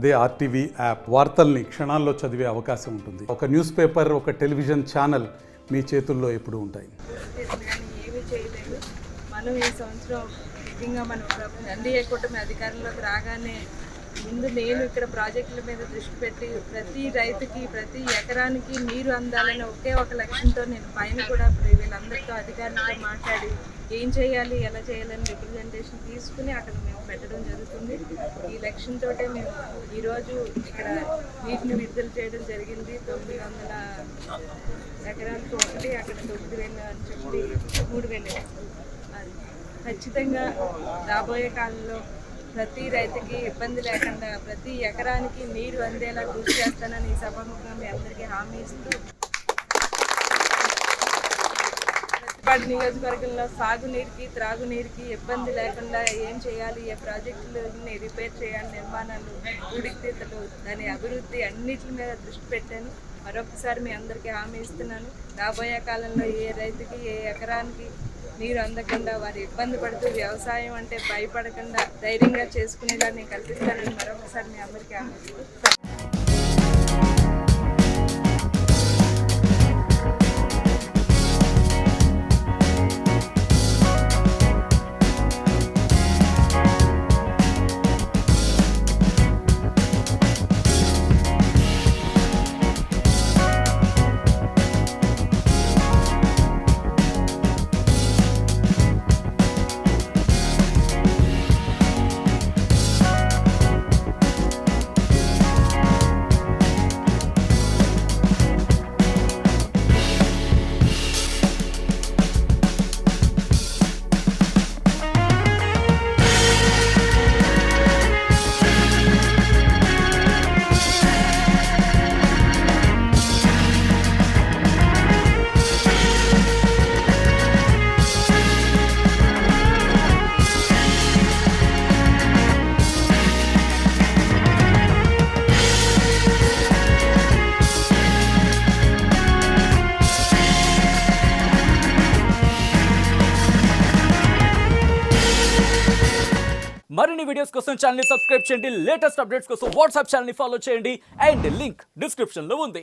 అదే RTV app వార్తల్ని క్షణాల్లో చదివే అవకాశం ఉంటుంది. ఒక న్యూస్ పేపర్, ఒక టెలివిజన్ ఛానల్ మీ చేతుల్లో ఎప్పుడూ ఉంటాయి. ఏమీ చేయలేదు. మనం ఈ సంవత్సరం ముఖ్యంగా మన ఎన్డీఏ కూటమి అధికారంలోకి రాగానే ముందు నేను ఇక్కడ ప్రాజెక్టుల మీద దృష్టి పెట్టి ప్రతి రైతుకి ప్రతి ఎకరానికి నీరు అందాలని ఒకే ఒక లక్ష్యంతో నేను పైన కూడా వీళ్ళందరితో అధికారులతో మాట్లాడి ఏం చేయాలి, ఎలా చేయాలని రిప్రజెంటేషన్ తీసుకుని అక్కడ మేము పెట్టడం జరుగుతుంది. ఈ లక్ష్యంతో మేము ఈరోజు ఇక్కడ నీటిని విడుదల చేయడం జరిగింది. 900 ఎకరాలకు ఒకటి, అక్కడ 9,000 అని చెప్పి 3,000. ఖచ్చితంగా రాబోయే కాలంలో ప్రతి రైతుకి ఇబ్బంది లేకుండా ప్రతి ఎకరానికి నీరు అందేలా కృషి చేస్తానని ఈ సభాముఖంగా మీ అందరికీ హామీ ఇస్తూ, ప్రతిపాడు నియోజకవర్గంలో సాగునీరుకి త్రాగునీరుకి ఇబ్బంది లేకుండా ఏం చేయాలి, ఏ ప్రాజెక్టులని రిపేర్ చేయాలి, నిర్మాణాలు, పూడికతీతలు, దాని అభివృద్ధి అన్నిటి మీద దృష్టి పెట్టాను. మరొకసారి మీ అందరికీ హామీ ఇస్తున్నాను. రాబోయే కాలంలో ఏ రైతుకి ఏ ఎకరానికి నీరు అందకుండా వారు ఇబ్బంది పడుతూ వ్యవసాయం అంటే భయపడకుండా ధైర్యంగా చేసుకునేలా నేను కల్పిస్తానని మరొకసారి మీ అందరికీ హామీ ఇస్తున్నాను. మరిన్ని వీడియోస్ కోసం ఛానల్ ని సబ్స్క్రైబ్ చేయండి. లేటెస్ట్ అప్డేట్స్ కోసం వాట్సాప్ ఛానల్ ని ఫాలో చేయండి. అండ్ లింక్ డిస్క్రిప్షన్ లో ఉంది.